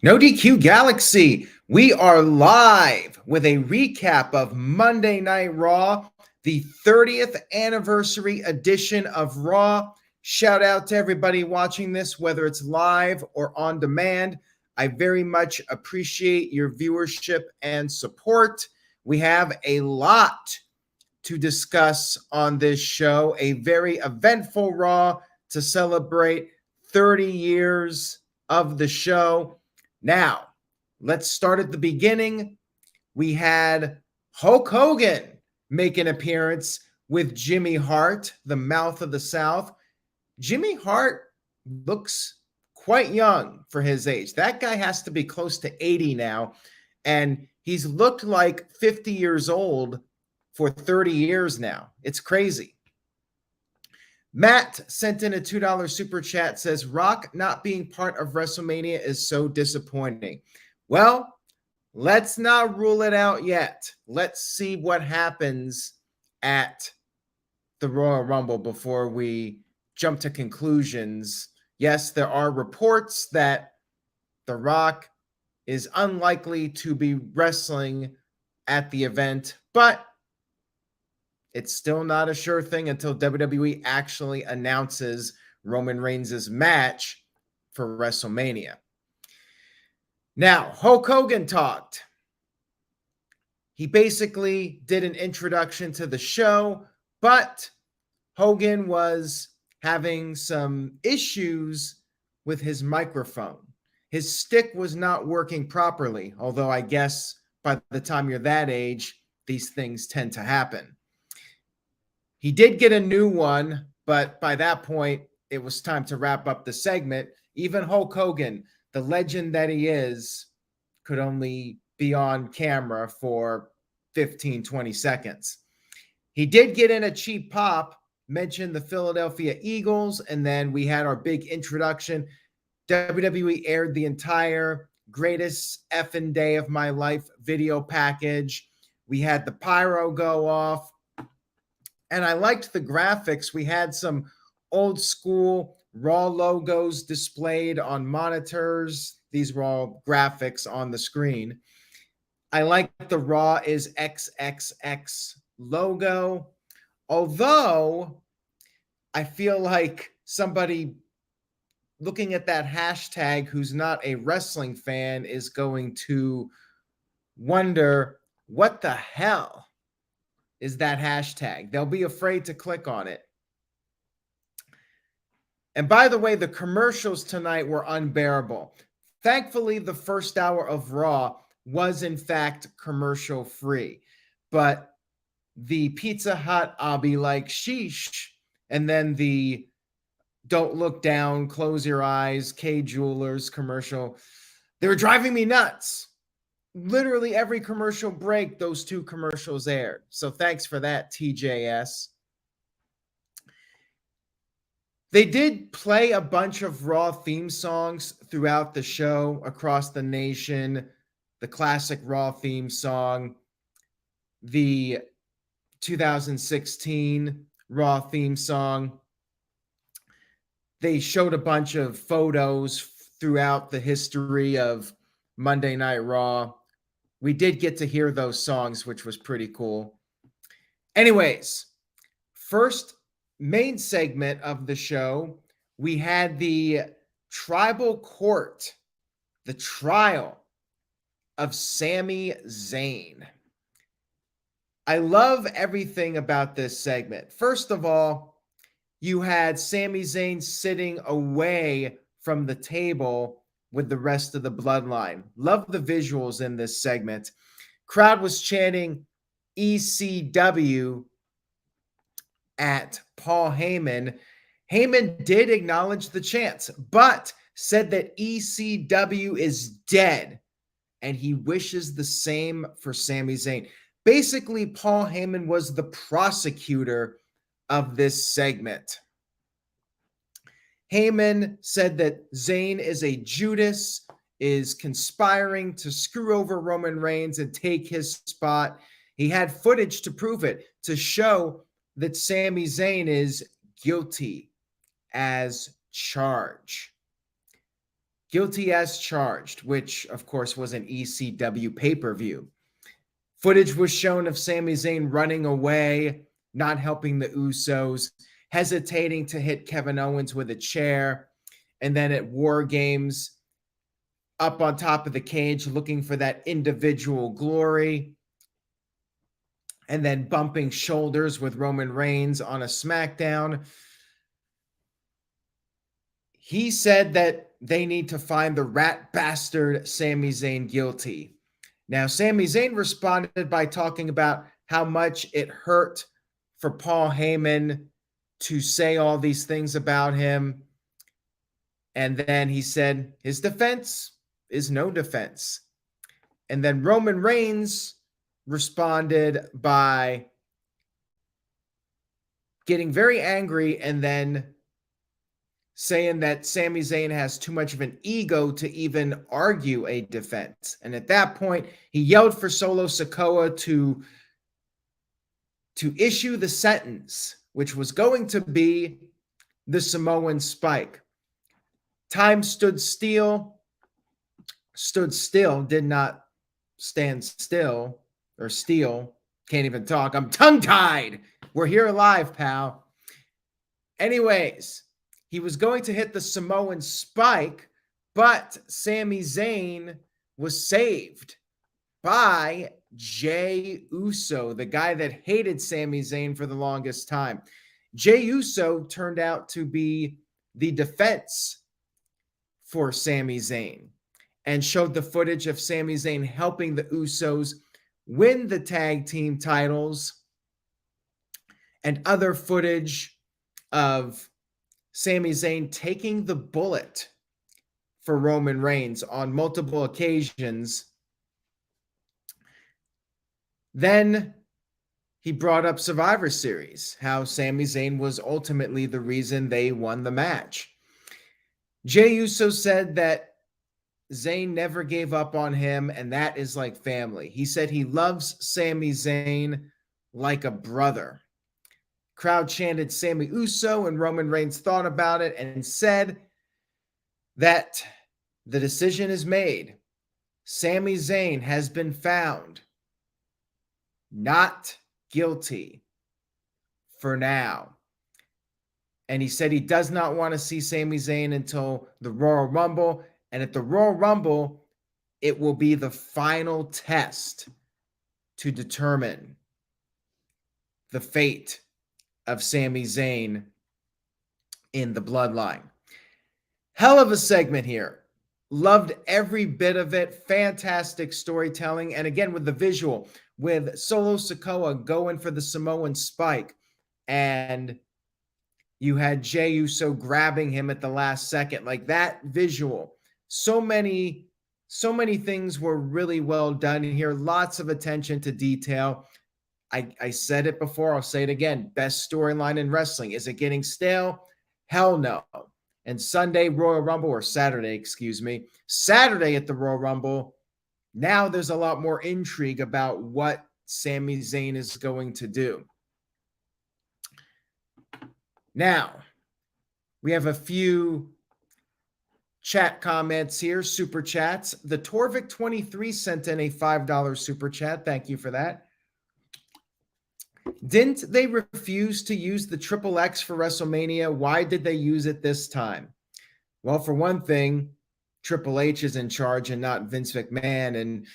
No DQ Galaxy, we are live with a recap of Monday Night Raw, the 30th anniversary edition of Raw. Shout out to everybody watching this, whether it's live or on demand. I very much appreciate your viewership and support. We have a lot to discuss on this show, a very eventful Raw to celebrate 30 years of the show. Now, let's start at the beginning. We had Hulk Hogan make an appearance with Jimmy Hart, the mouth of the South. Jimmy Hart looks quite young for his age. That guy has to be close to 80 now, and he's looked like 50 years old for 30 years now. It's crazy. Matt sent in a $2 super chat, says, Rock not being part of WrestleMania is so disappointing. Well, let's not rule it out yet. Let's see what happens at the Royal Rumble before we jump to conclusions. Yes, there are reports that The Rock is unlikely to be wrestling at the event, but it's still not a sure thing until WWE actually announces Roman Reigns' match for WrestleMania. Now, Hulk Hogan talked. He basically did an introduction to the show, but Hogan was having some issues with his microphone. His stick was not working properly, although I guess by the time you're that age, these things tend to happen. He did get a new one, but by that point, it was time to wrap up the segment. Even Hulk Hogan, the legend that he is, could only be on camera for 15, 20 seconds. He did get in a cheap pop, mentioned the Philadelphia Eagles, and then we had our big introduction. WWE aired the entire greatest effing day of my life video package. We had the pyro go off. And I liked the graphics. We had some old school Raw logos displayed on monitors. These were all graphics on the screen. I like the Raw is XXX logo. Although I feel like somebody looking at that hashtag who's not a wrestling fan is going to wonder what the hell is that hashtag. They'll be afraid to click on it. And by the way, the commercials tonight were unbearable. Thankfully, the first hour of Raw was in fact commercial free. But the Pizza Hut, I'll be like, sheesh. And then the Don't Look Down, Close Your Eyes, K Jewelers commercial, they were driving me nuts. Literally every commercial break, those two commercials aired. So thanks for that, TJS. They did play a bunch of Raw theme songs throughout the show across the nation. The classic Raw theme song, the 2016 Raw theme song. They showed a bunch of photos throughout the history of Monday Night Raw. We did get to hear those songs, which was pretty cool. Anyways, first main segment of the show, we had the tribal court, the trial of Sami Zayn. I love everything about this segment. First of all, you had Sami Zayn sitting away from the table with the rest of the bloodline. Love the visuals in this segment. Crowd was chanting ECW at Paul Heyman. Heyman did acknowledge the chants, but said that ECW is dead, and he wishes the same for Sami Zayn. Basically, Paul Heyman was the prosecutor of this segment. Heyman said that Zayn is a Judas, is conspiring to screw over Roman Reigns and take his spot. He had footage to prove it, to show that Sami Zayn is guilty as charged. guilty as charged, which of course was an ECW pay-per-view. Footage was shown of Sami Zayn running away, not helping the Usos, hesitating to hit Kevin Owens with a chair, and then at War Games, up on top of the cage looking for that individual glory, and then bumping shoulders with Roman Reigns on a SmackDown. He said that they need to find the rat bastard Sami Zayn guilty. Now, Sami Zayn responded by talking about how much it hurt for Paul Heyman to say all these things about him. And then he said his defense is no defense. And then Roman Reigns responded by getting very angry and then saying that Sami Zayn has too much of an ego to even argue a defense. And at that point, he yelled for Solo Sikoa to issue the sentence, which was going to be the Samoan spike. Time stood still, did not stand still, or steal. Can't even talk. I'm tongue-tied. We're here live, pal. Anyways, he was going to hit the Samoan spike, but Sami Zayn was saved by Jey Uso, the guy that hated Sami Zayn for the longest time. Jey Uso turned out to be the defense for Sami Zayn and showed the footage of Sami Zayn helping the Usos win the tag team titles and other footage of Sami Zayn taking the bullet for Roman Reigns on multiple occasions. Then he brought up Survivor Series, how Sami Zayn was ultimately the reason they won the match. Jey Uso said that Zayn never gave up on him, and that is like family. He said he loves Sami Zayn like a brother. Crowd chanted Sami Uso, and Roman Reigns thought about it and said that the decision is made. Sami Zayn has been found not guilty for now. And he said he does not want to see Sami Zayn until the Royal Rumble. And at the Royal Rumble, it will be the final test to determine the fate of Sami Zayn in the Bloodline. Hell of a segment here. Loved every bit of it. Fantastic storytelling. And again, with the visual, with Solo Sikoa going for the Samoan spike, and you had Jey Uso grabbing him at the last second. Like that visual. So many things were really well done here. Lots of attention to detail. I said it before. I'll say it again. Best storyline in wrestling. Is it getting stale? Hell no. And Sunday Royal Rumble, or Saturday, excuse me. Saturday at the Royal Rumble, now there's a lot more intrigue about what Sami Zayn is going to do. Now, we have a few chat comments here, super chats. The Torvik23 sent in a $5 super chat. Thank you for that. Didn't they refuse to use the Triple X for WrestleMania? Why did they use it this time? Well, for one thing, Triple H is in charge and not Vince McMahon. And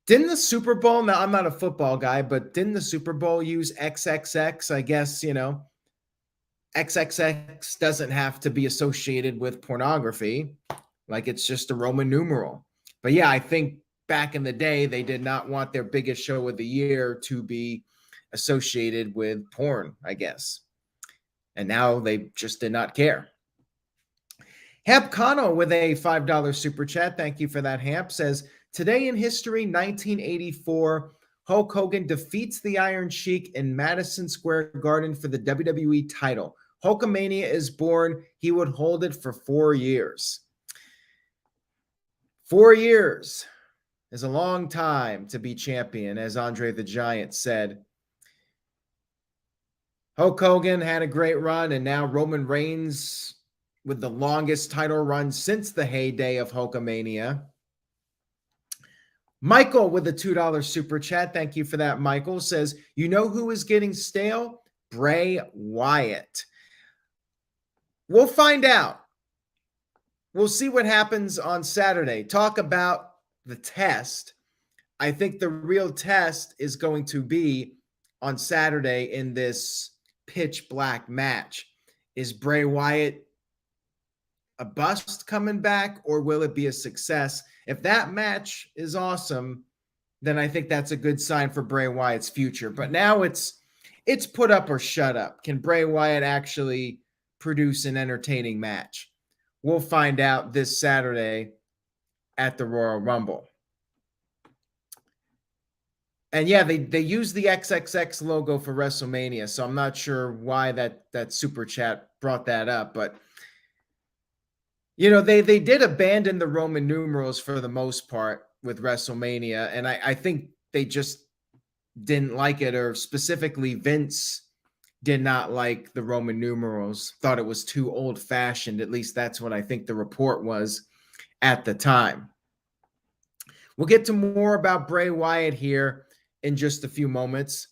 didn't the Super Bowl, now I'm not a football guy, but didn't the Super Bowl use XXX? I guess, XXX doesn't have to be associated with pornography. Like it's just a Roman numeral. But yeah, I think back in the day, they did not want their biggest show of the year to be associated with porn, I guess. And now they just did not care. Hamp Kano with a $5 super chat. Thank you for that, Hamp. Says, today in history, 1984, Hulk Hogan defeats the Iron Sheik in Madison Square Garden for the WWE title. Hulkamania is born. He would hold it for 4 years. 4 years is a long time to be champion, as Andre the Giant said. Hulk Hogan had a great run, and now Roman Reigns with the longest title run since the heyday of Hulkamania. Michael with a $2 super chat. Thank you for that, Michael. Says, you know who is getting stale? Bray Wyatt. We'll find out. We'll see what happens on Saturday. Talk about the test. I think the real test is going to be on Saturday in this pitch black match. Is Bray Wyatt a bust coming back, or will it be a success? If that match is awesome, then I think that's a good sign for Bray Wyatt's future. But now it's put up or shut up. Can Bray Wyatt actually produce an entertaining match? We'll find out this Saturday at the Royal Rumble. And yeah, they use the XXX logo for WrestleMania, so I'm not sure why that super chat brought that up, but you know, they did abandon the Roman numerals for the most part with WrestleMania, and I think they just didn't like it, or specifically Vince did not like the Roman numerals, thought it was too old-fashioned. At least that's what I think the report was at the time. We'll get to more about Bray Wyatt here in just a few moments.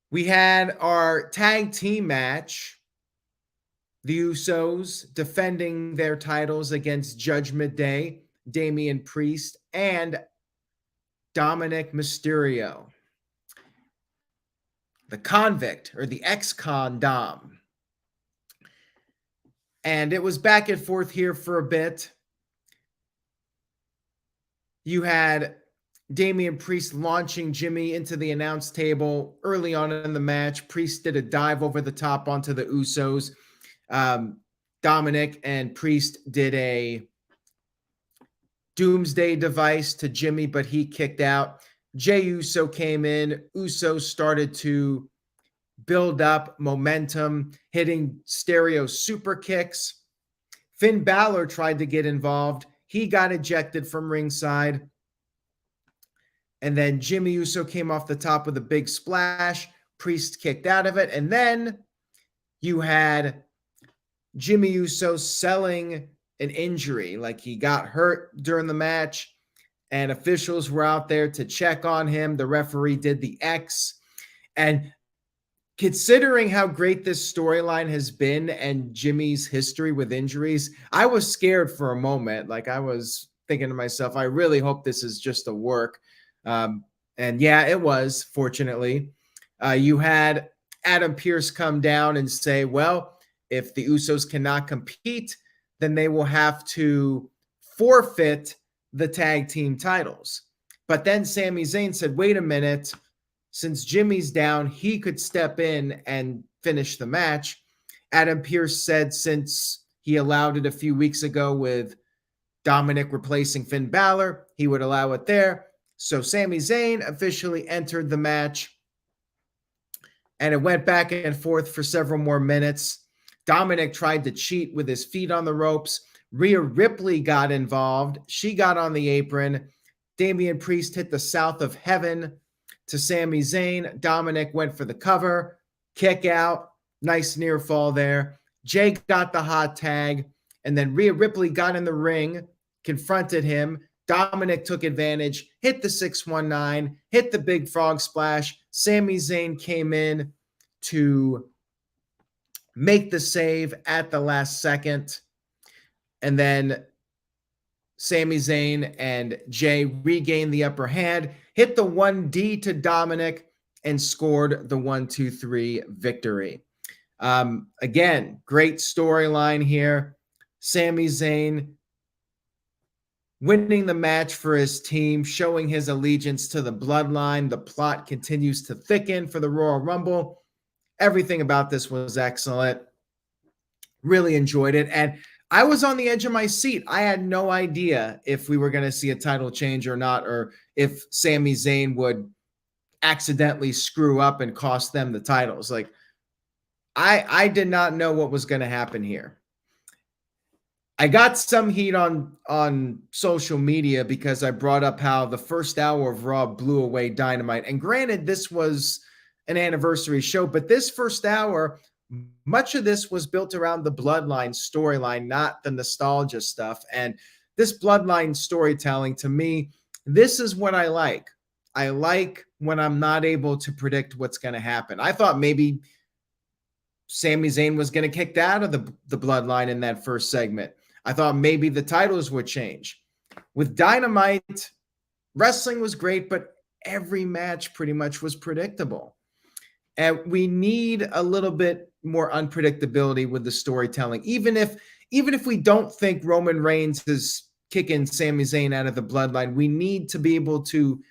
We had our tag team match, the Usos defending their titles against Judgment Day, Damien Priest, and Dominik Mysterio. The convict, or the ex-con Dom. And it was back and forth here for a bit. You had Damien Priest launching Jimmy into the announce table early on in the match. Priest did a dive over the top onto the Usos. Dominik and Priest did a doomsday device to Jimmy, but he kicked out. Jey Uso came in. Uso started to build up momentum, hitting stereo super kicks. Finn Balor tried to get involved. He got ejected from ringside. And then Jimmy Uso came off the top with a big splash. Priest kicked out of it. And then you had Jimmy Uso selling an injury, like he got hurt during the match, and officials were out there to check on him. The referee did the X. And considering how great this storyline has been and Jimmy's history with injuries, I was scared for a moment. Like, I was thinking to myself, I really hope this is just a work. And yeah, it was, fortunately. You had Adam Pearce come down and say, well, if the Usos cannot compete, then they will have to forfeit the tag team titles. But then Sami Zayn said, wait a minute, since Jimmy's down, he could step in and finish the match. Adam Pearce said since he allowed it a few weeks ago with Dominik replacing Finn Balor, he would allow it there. So Sami Zayn officially entered the match, and it went back and forth for several more minutes. Dominik tried to cheat with his feet on the ropes. Rhea Ripley got involved. She got on the apron. Damian Priest hit the South of Heaven to Sami Zayn. Dominik went for the cover. Kick out. Nice near fall there. Jay got the hot tag. And then Rhea Ripley got in the ring, confronted him. Dominik took advantage, hit the 619, hit the big frog splash. Sami Zayn came in to make the save at the last second. And then Sami Zayn and Jay regained the upper hand, hit the 1D to Dominik, and scored the 1-2-3 victory. Again, great storyline here. Sami Zayn winning the match for his team, showing his allegiance to the Bloodline. The plot continues to thicken for the Royal Rumble. Everything about this was excellent. Really enjoyed it. And I was on the edge of my seat. I had no idea if we were going to see a title change or not, or if Sami Zayn would accidentally screw up and cost them the titles. Like, I did not know what was going to happen here. I got some heat on social media because I brought up how the first hour of Raw blew away Dynamite. And granted, this was an anniversary show, but this first hour much of this was built around the Bloodline storyline, not the nostalgia stuff. And this Bloodline storytelling, to me, this is what I like. I like when I'm not able to predict what's going to happen. I thought maybe Sami Zayn was going to kick out of the Bloodline in that first segment. I thought maybe the titles would change. With Dynamite, wrestling was great, but every match pretty much was predictable. And we need a little bit more unpredictability with the storytelling. Even if we don't think Roman Reigns is kicking Sami Zayn out of the Bloodline, we need to be able to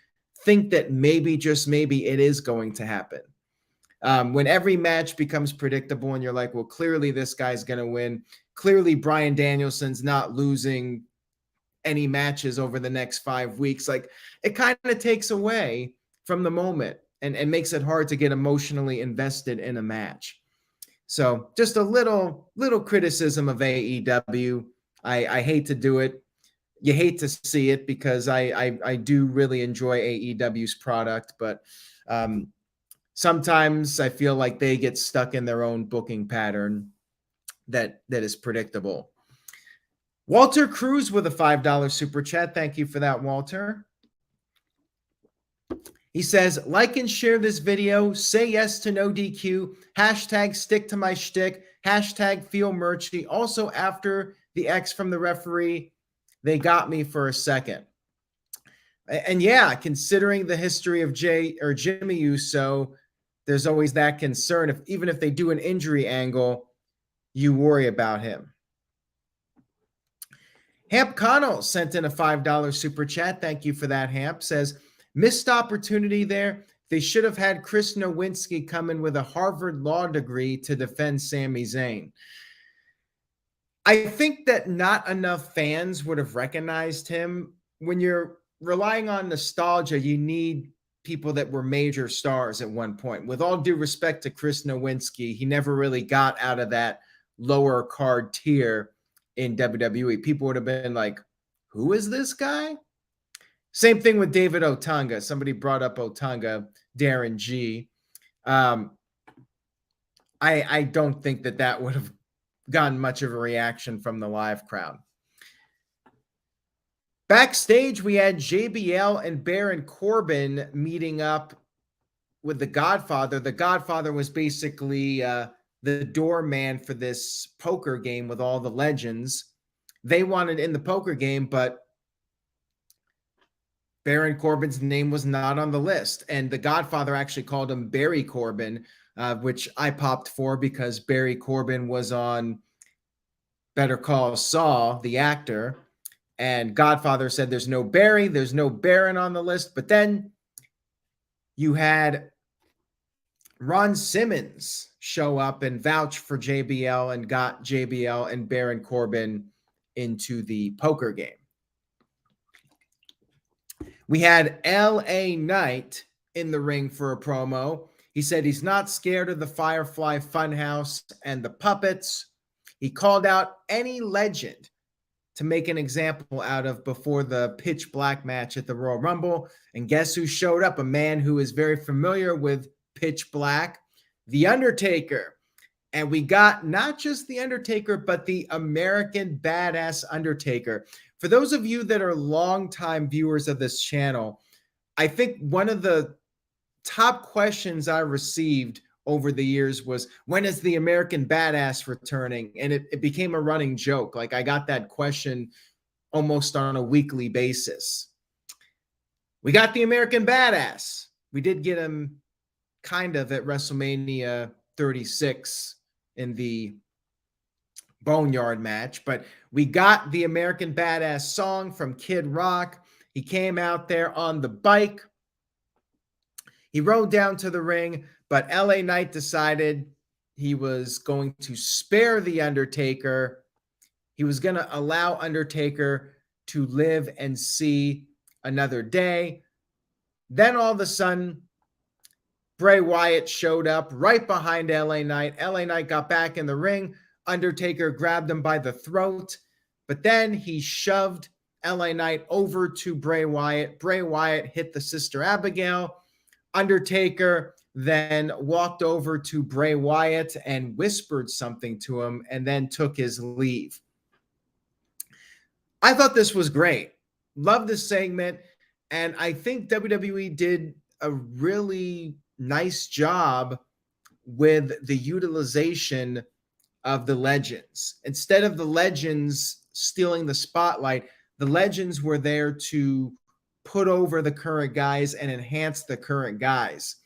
think that maybe, just maybe, it is going to happen. When every match becomes predictable and you're like, well, clearly this guy's going to win. Clearly Bryan Danielson's not losing any matches over the next 5 weeks. Like, it kind of takes away from the moment and makes it hard to get emotionally invested in a match. So just a little criticism of AEW. I hate to do it. You hate to see it because I do really enjoy AEW's product, but sometimes I feel like they get stuck in their own booking pattern that is predictable. Walter Cruz with a $5 super chat. Thank you for that, Walter. He says, like and share this video. Say yes to no DQ. Hashtag stick to my shtick. Hashtag feel merchy. Also, after the X from the referee, they got me for a second. And yeah, considering the history of Jimmy Uso, there's always that concern. Even if they do an injury angle, you worry about him. Hamp Connell sent in a $5 super chat. Thank you for that, Hamp. Says, missed opportunity there. They should have had Chris Nowinski come in with a Harvard law degree to defend Sami Zayn. I think that not enough fans would have recognized him. When you're relying on nostalgia, you need people that were major stars at one point. With all due respect to Chris Nowinski, he never really got out of that lower card tier in WWE. People would have been like, who is this guy? Same thing with David Otunga. Somebody brought up Otunga, Darren G. I don't think that would have gotten much of a reaction from the live crowd. Backstage, we had JBL and Baron Corbin meeting up with the Godfather. The Godfather was basically the doorman for this poker game with all the legends. They wanted in the poker game, but Baron Corbin's name was not on the list. And the Godfather actually called him Barry Corbin, which I popped for because Barry Corbin was on Better Call Saul, the actor. And Godfather said there's no Barry, there's no Baron on the list. But then you had Ron Simmons show up and vouch for JBL and got JBL and Baron Corbin into the poker game. We had LA Knight in the ring for a promo. He said he's not scared of the Firefly Funhouse and the puppets. He called out any legend to make an example out of before the pitch black match at the Royal Rumble. And guess who showed up? A man who is very familiar with pitch black, The Undertaker. And we got not just The Undertaker, but the American Badass Undertaker. For those of you that are longtime viewers of this channel, I think one of the top questions I received over the years was, when is the American Badass returning? And it became a running joke. Like, I got that question almost on a weekly basis. We got the American Badass. We did get him kind of at WrestleMania 36 in the Boneyard match, but we got the American Badass song from Kid Rock. He came out there on the bike. He rode down to the ring, but LA Knight decided he was going to spare The Undertaker. He was going to allow Undertaker to live and see another day. Then all of a sudden, Bray Wyatt showed up right behind LA Knight. LA Knight got back in the ring. Undertaker grabbed him by the throat, but then he shoved LA Knight over to Bray Wyatt. Bray Wyatt hit the Sister Abigail. Undertaker then walked over to Bray Wyatt and whispered something to him and then took his leave. I thought this was great. Love this segment. And I think WWE did a really nice job with the utilization of the legends. Instead of the legends stealing the spotlight, the legends were there to put over the current guys and enhance the current guys,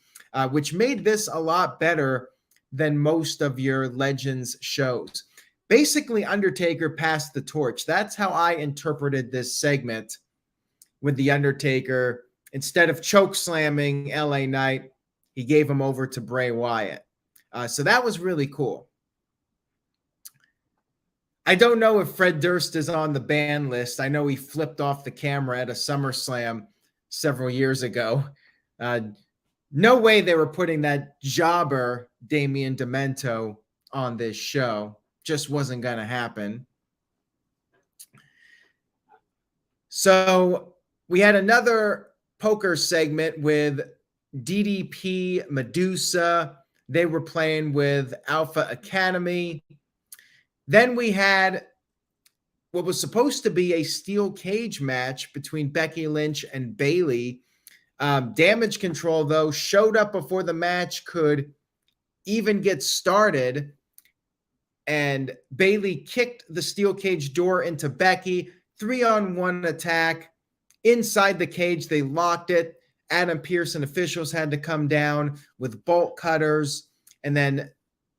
which made this a lot better than most of your legends shows. Basically, Undertaker passed the torch. That's how I interpreted this segment with The Undertaker. Instead of choke slamming LA Knight, he gave him over to Bray Wyatt. So that was really cool. I don't know if Fred Durst is on the ban list. I know he flipped off the camera at a SummerSlam several years ago. No way they were putting that jobber, Damien Demento, on this show. Just wasn't going to happen. So we had another poker segment with DDP, Medusa. They were playing with Alpha Academy. Then we had what was supposed to be a steel cage match between Becky Lynch and Bayley. Damage Control, though, showed up before the match could even get started. And Bayley kicked the steel cage door into Becky. 3-on-1 attack. Inside the cage, they locked it. Adam Pearce and officials had to come down with bolt cutters. And then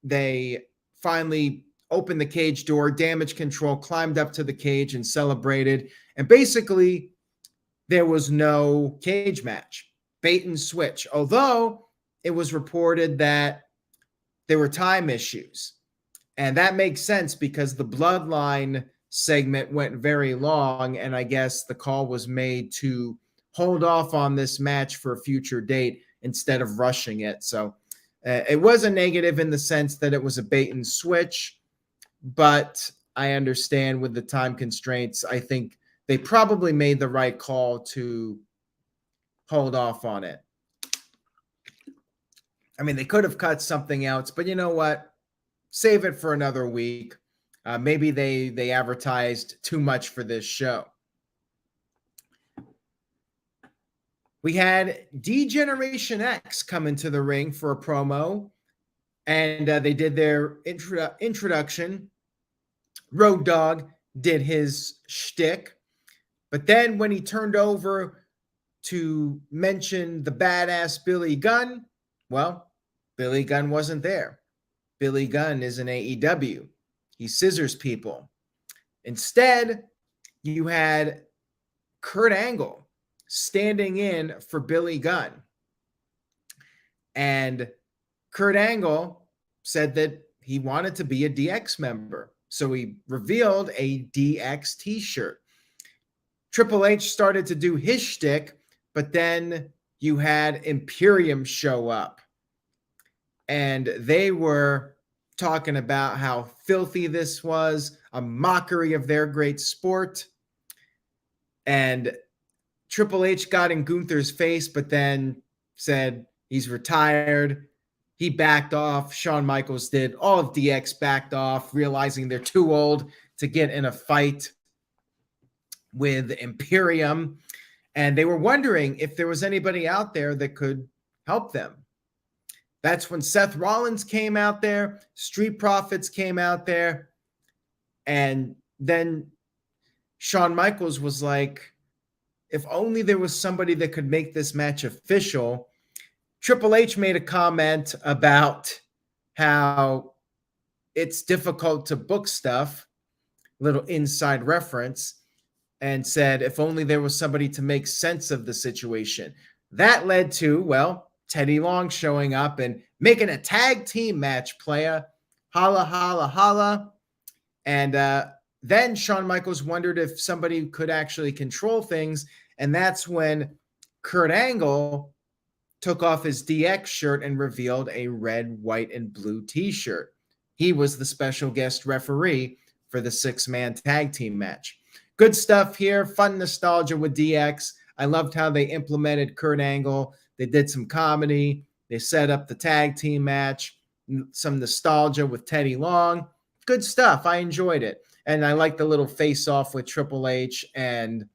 they finally opened the cage door. Damage Control climbed up to the cage and celebrated. And basically, there was no cage match. Bait and switch. Although it was reported that there were time issues. And that makes sense because the Bloodline segment went very long, and I guess the call was made to hold off on this match for a future date instead of rushing it. So it was a negative in the sense that it was a bait and switch, but I understand with the time constraints, I think they probably made the right call to hold off on it. I mean, they could have cut something else, but you know what? Save it for another week. Maybe they advertised too much for this show. We had D-Generation X come into the ring for a promo, and they did their introduction. Road Dogg did his shtick, but then when he turned over to mention the badass Billy Gunn, well, Billy Gunn wasn't there. Billy Gunn is in AEW. He scissors people. Instead, you had Kurt Angle standing in for Billy Gunn. And Kurt Angle said that he wanted to be a DX member. So he revealed a DX t-shirt. Triple H started to do his shtick, but then you had Imperium show up. And they were talking about how filthy this was, a mockery of their great sport. And Triple H got in Gunther's face, but then said he's retired. He backed off. Shawn Michaels did. All of DX backed off, realizing they're too old to get in a fight with Imperium. And they were wondering if there was anybody out there that could help them. That's when Seth Rollins came out there, Street Profits came out there, and then Shawn Michaels was like, if only there was somebody that could make this match official. Triple H made a comment about how it's difficult to book stuff, little inside reference, and said if only there was somebody to make sense of the situation. That led to, well, Teddy Long showing up and making a tag team match, playa. Holla, holla, holla. And then Shawn Michaels wondered if somebody could actually control things. And that's when Kurt Angle took off his DX shirt and revealed a red, white, and blue t-shirt. He was the special guest referee for the 6-man tag team match. Good stuff here. Fun nostalgia with DX. I loved how they implemented Kurt Angle. They did some comedy. They set up the tag team match, some nostalgia with Teddy Long. Good stuff. I enjoyed it. And I like the little face-off with Triple H and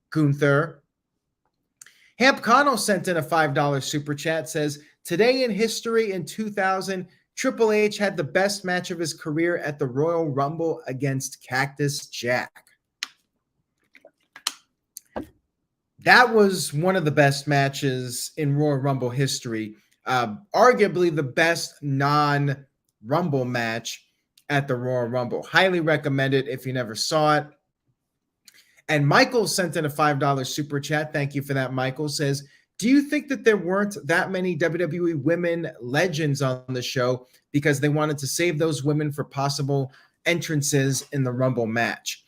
Gunther. Hamp Connell sent in a $5 super chat, says, today in history in 2000, Triple H had the best match of his career at the Royal Rumble against Cactus Jack. That was one of the best matches in Royal Rumble history. Arguably the best non-Rumble match at the Royal Rumble. Highly recommend it if you never saw it. And Michael sent in a $5 super chat. Thank you for that, Michael. Says, do you think that there weren't that many WWE women legends on the show because they wanted to save those women for possible entrances in the Rumble match?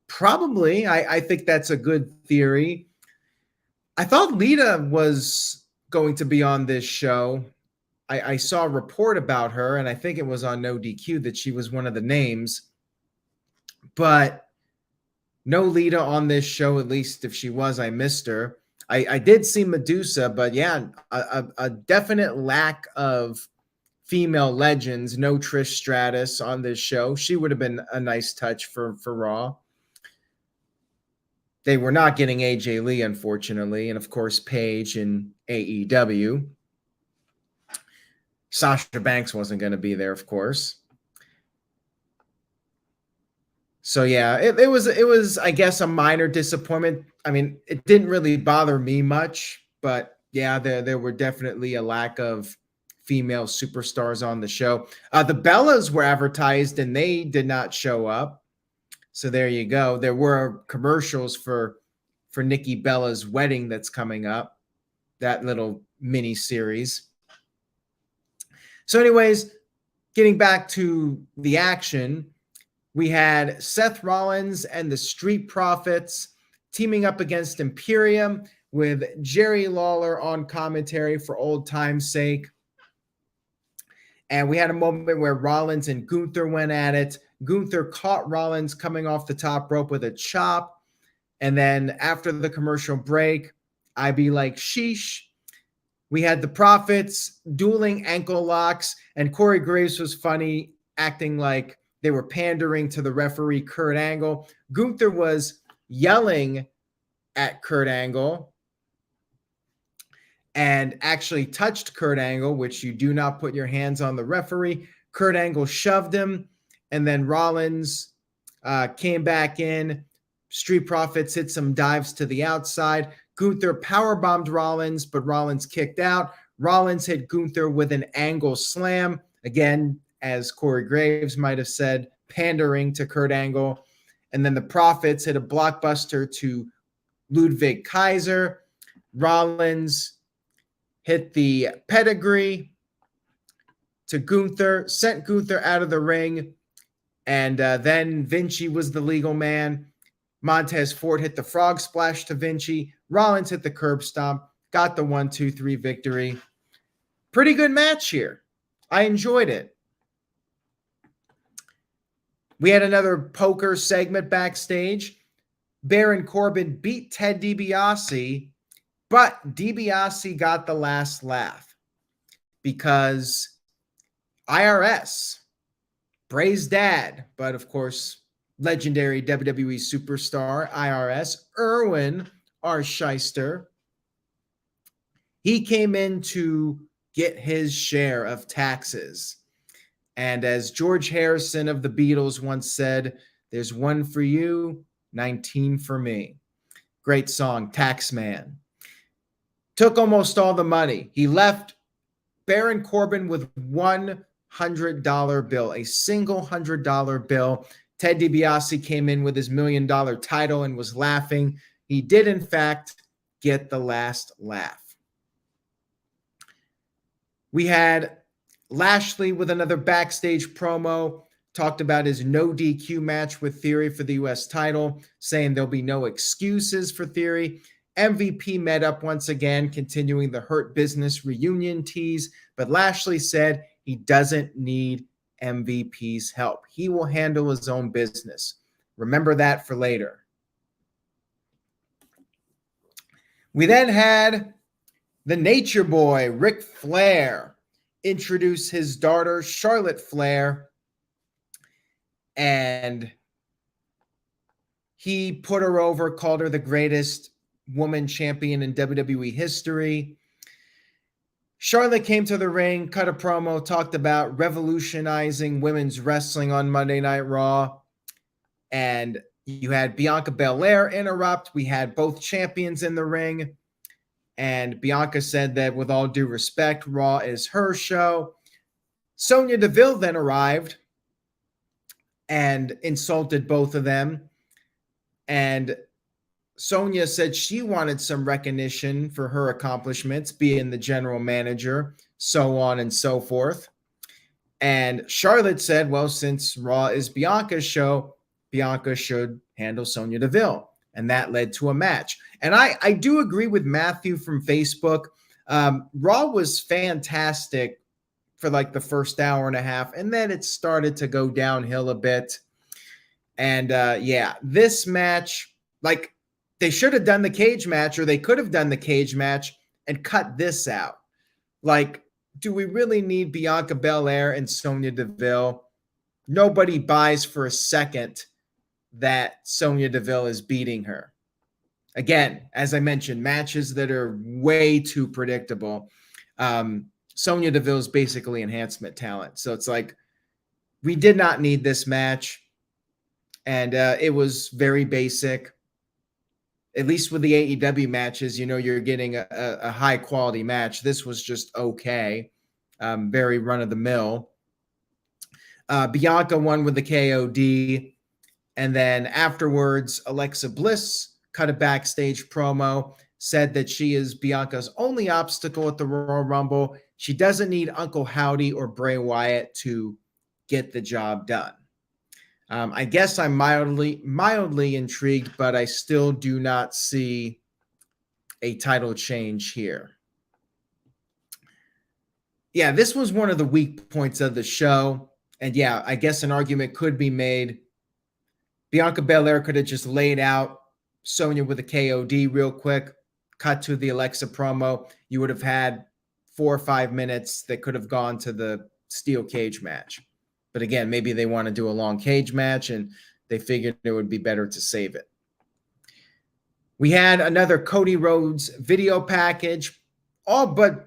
Probably. I think that's a good theory. I thought Lita was going to be on this show. I saw a report about her, and I think it was on No DQ that she was one of the names. But no Lita on this show, at least if she was, I missed her. I did see Medusa, but yeah, a definite lack of female legends. No Trish Stratus on this show. She would have been a nice touch for Raw. They were not getting AJ Lee, unfortunately, and of course, Paige in AEW. Sasha Banks wasn't going to be there, of course. So yeah, it was, I guess, a minor disappointment. I mean, it didn't really bother me much, but yeah, there were definitely a lack of female superstars on the show. The Bellas were advertised and they did not show up. So there you go. There were commercials for Nikki Bella's wedding that's coming up, that little mini series. So anyways, getting back to the action, we had Seth Rollins and the Street Profits teaming up against Imperium with Jerry Lawler on commentary for old time's sake. And we had a moment where Rollins and Gunther went at it. Gunther caught Rollins coming off the top rope with a chop. And then after the commercial break, I be like, sheesh. We had the Profits dueling ankle locks, and Corey Graves was funny, acting like they were pandering to the referee, Kurt Angle. Gunther was yelling at Kurt Angle and actually touched Kurt Angle, which you do not put your hands on the referee. Kurt Angle shoved him, and then Rollins came back in. Street Profits hit some dives to the outside. Gunther powerbombed Rollins, but Rollins kicked out. Rollins hit Gunther with an angle slam. Again, as Corey Graves might have said, pandering to Kurt Angle. And then the Profits hit a blockbuster to Ludwig Kaiser. Rollins hit the pedigree to Gunther, sent Gunther out of the ring. And then Vinci was the legal man. Montez Ford hit the frog splash to Vinci. Rollins hit the curb stomp, got the 1-2-3 victory. Pretty good match here. I enjoyed it. We had another poker segment backstage. Baron Corbin beat Ted DiBiase, but DiBiase got the last laugh because IRS, Bray's dad, but of course, legendary WWE superstar, IRS, Erwin R. Shyster, he came in to get his share of taxes. And as George Harrison of the Beatles once said, there's one for you, 19 for me. Great song, Taxman. Took almost all the money. He left Baron Corbin with $100 bill, a single $100 bill. Ted DiBiase came in with his $1 million title and was laughing. He did, in fact, get the last laugh. We had Lashley with another backstage promo, talked about his no DQ match with Theory for the U.S. title, saying there'll be no excuses for Theory. MVP met up once again, continuing the Hurt Business reunion tease, but Lashley said he doesn't need MVP's help. He will handle his own business. Remember that for later. We then had The Nature Boy, Ric Flair, introduced his daughter, Charlotte Flair, and he put her over, called her the greatest woman champion in WWE history. Charlotte came to the ring, cut a promo, talked about revolutionizing women's wrestling on Monday Night Raw. And you had Bianca Belair interrupt. We had both champions in the ring. And Bianca said that with all due respect, Raw is her show. Sonya Deville then arrived and insulted both of them. And Sonya said she wanted some recognition for her accomplishments, being the general manager, so on and so forth. And Charlotte said, well, since Raw is Bianca's show, Bianca should handle Sonya Deville. And that led to a match. And I do agree with Matthew from Facebook. Raw was fantastic for like the first hour and a half, and then it started to go downhill a bit. And yeah, this match, like they should have done the cage match, or they could have done the cage match and cut this out. Like, do we really need Bianca Belair and Sonya Deville? Nobody buys for a second that Sonya Deville is beating her. Again, as I mentioned, matches that are way too predictable. Sonya Deville is basically enhancement talent. So it's like, we did not need this match. And it was very basic. At least with the AEW matches, you know, you're getting a high quality match. This was just okay. Very run of the mill. Bianca won with the KOD. And then afterwards, Alexa Bliss cut a backstage promo, said that she is Bianca's only obstacle at the Royal Rumble. She doesn't need Uncle Howdy or Bray Wyatt to get the job done. I guess I'm mildly intrigued, but I still do not see a title change here. Yeah, this was one of the weak points of the show. And yeah, I guess an argument could be made. Bianca Belair could have just laid out Sonya with a KOD real quick, cut to the Alexa promo. You would have had 4 or 5 minutes that could have gone to the steel cage match. But again, maybe they want to do a long cage match and they figured it would be better to save it. We had another Cody Rhodes video package, all but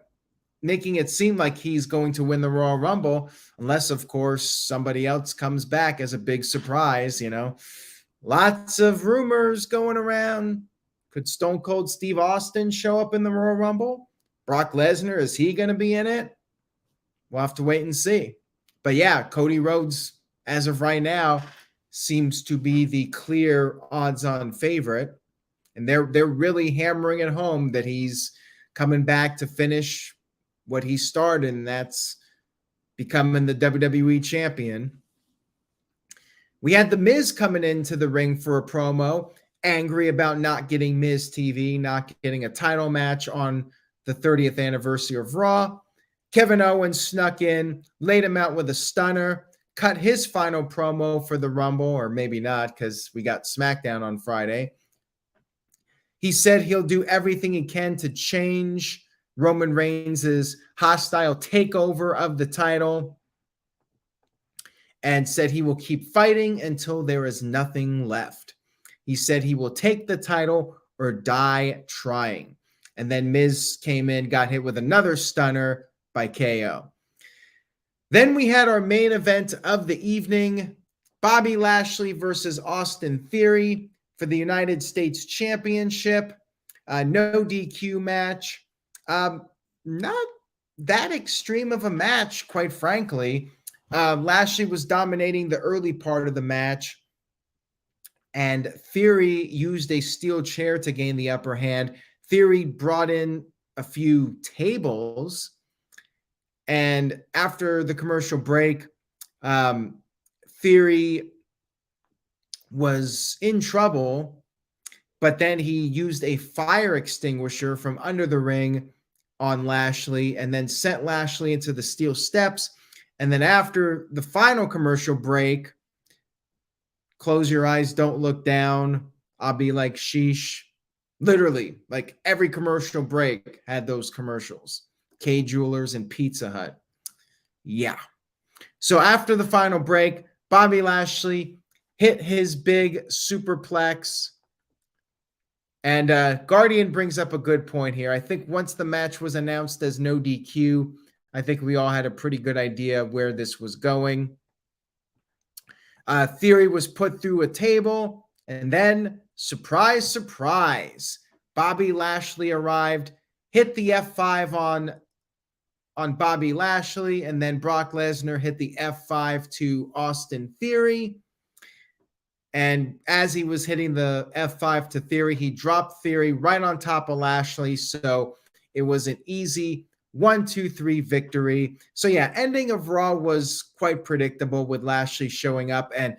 making it seem like he's going to win the Royal Rumble, unless, of course, somebody else comes back as a big surprise, you know. Lots of rumors going around. Could Stone Cold Steve Austin show up in the Royal Rumble? Brock Lesnar, is he going to be in it? We'll have to wait and see. But yeah, Cody Rhodes, as of right now, seems to be the clear odds-on favorite. And they're really hammering it home that he's coming back to finish what he started, and that's becoming the WWE champion. We had The Miz coming into the ring for a promo, angry about not getting Miz TV, not getting a title match on the 30th anniversary of Raw. Kevin Owens snuck in, laid him out with a stunner, cut his final promo for the Rumble, or maybe not because we got SmackDown on Friday. He said he'll do everything he can to change Roman Reigns' hostile takeover of the title, and said he will keep fighting until there is nothing left. He said he will take the title or die trying. And then Miz came in, got hit with another stunner by KO. Then we had our main event of the evening, Bobby Lashley versus Austin Theory for the United States Championship. No DQ match. Not that extreme of a match, quite frankly. Lashley was dominating the early part of the match, and Theory used a steel chair to gain the upper hand. Theory brought in a few tables, and after the commercial break, Theory was in trouble, but then he used a fire extinguisher from under the ring on Lashley and then sent Lashley into the steel steps. And then after the final commercial break, close your eyes, don't look down, I'll be like sheesh, Literally, like every commercial break had those commercials. K Jewelers and Pizza Hut. Yeah. So after the final break, Bobby Lashley hit his big superplex. And Guardian brings up a good point here. I think once the match was announced as no DQ, I think we all had a pretty good idea of where this was going. Theory was put through a table, and then, surprise, surprise, Bobby Lashley arrived, hit the F5 on Bobby Lashley, and then Brock Lesnar hit the F5 to Austin Theory. And as he was hitting the F5 to Theory, he dropped Theory right on top of Lashley. So it was an easy 1-2-3 victory. So yeah, ending of Raw was quite predictable with Lashley showing up. And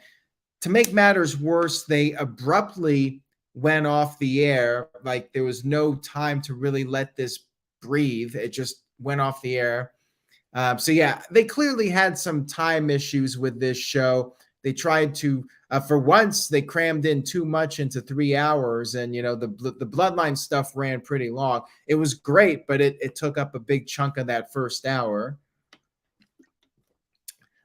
to make matters worse, they abruptly went off the air. Like there was no time to really let this breathe. It just went off the air. So yeah, they clearly had some time issues with this show. They tried to, for once, they crammed in too much into 3 hours, and the Bloodline stuff ran pretty long. It was great, but it took up a big chunk of that first hour.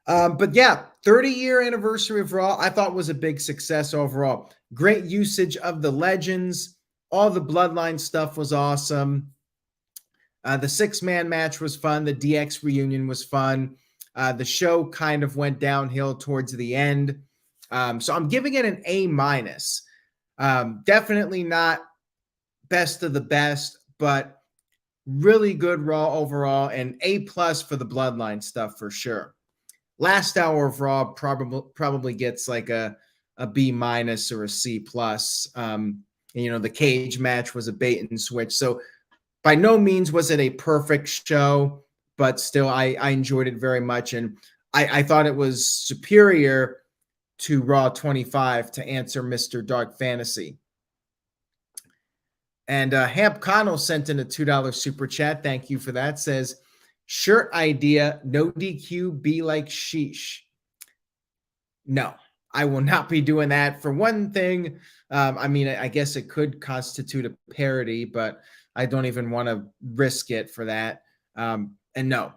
But yeah, 30-year anniversary of Raw, I thought was a big success overall. Great usage of the Legends. All the Bloodline stuff was awesome. The 6-man match was fun. The DX reunion was fun. The show kind of went downhill towards the end. So I'm giving it an A-. Definitely not best of the best, but really good Raw overall, and A+ for the Bloodline stuff for sure. Last hour of Raw probably gets like a B- or a C+. The cage match was a bait and switch. So by no means was it a perfect show, but still I enjoyed it very much. And I thought it was superior to Raw 25, to answer Mr. Dark Fantasy. And Hamp Connell sent in a $2 super chat. Thank you for that. Says, shirt idea, no DQ, be like sheesh. No, I will not be doing that. For one thing, I guess it could constitute a parody, but I don't even want to risk it for that. And no,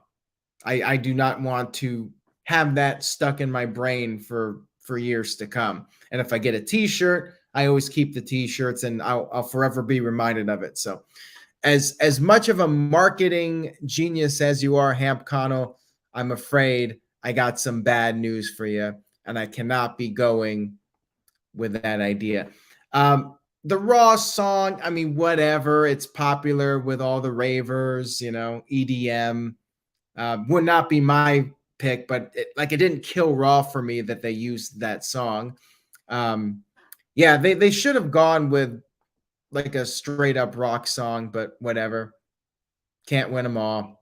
I do not want to have that stuck in my brain for years to come. And if I get a t-shirt, I always keep the t-shirts, and I'll forever be reminded of it. So as much of a marketing genius as you are, Hamp Connell, I'm afraid I got some bad news for you, and I cannot be going with that idea. The Raw song, whatever. It's popular with all the ravers, EDM. Would not be my pick, but it didn't kill Raw for me that they used that song. Yeah, they should have gone with like a straight up rock song, but whatever. Can't win them all.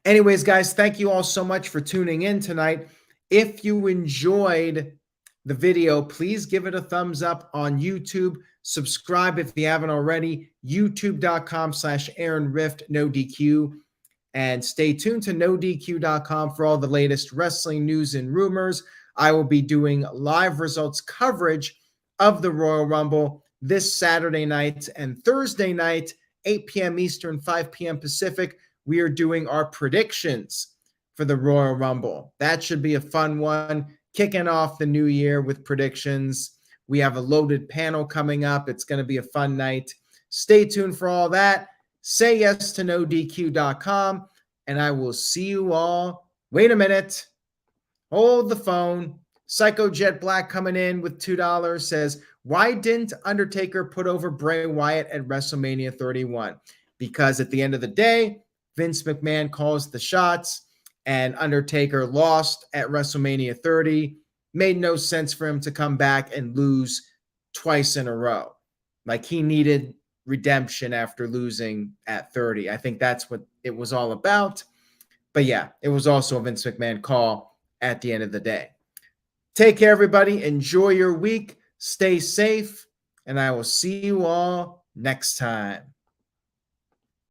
Anyways, guys, thank you all so much for tuning in tonight. If you enjoyed the video, please give it a thumbs up on YouTube. Subscribe if you haven't already. YouTube.com/Aaron Rift, no DQ. And stay tuned to NoDQ.com for all the latest wrestling news and rumors. I will be doing live results coverage of the Royal Rumble this Saturday night and Thursday night, 8 p.m. Eastern, 5 p.m. Pacific. We are doing our predictions for the Royal Rumble. That should be a fun one. Kicking off the new year with predictions. We have a loaded panel coming up. It's going to be a fun night. Stay tuned for all that. Say yes to NoDQ.com, and I will see you all. Wait a minute. Hold the phone. Psycho Jet Black coming in with $2 says, why didn't Undertaker put over Bray Wyatt at WrestleMania 31? Because at the end of the day, Vince McMahon calls the shots, and Undertaker lost at WrestleMania 30. Made no sense for him to come back and lose twice in a row. Like, he needed redemption after losing at 30. I think that's what it was all about. But yeah, it was also a Vince McMahon call at the end of the day. Take care, everybody. Enjoy your week. Stay safe. And I will see you all next time.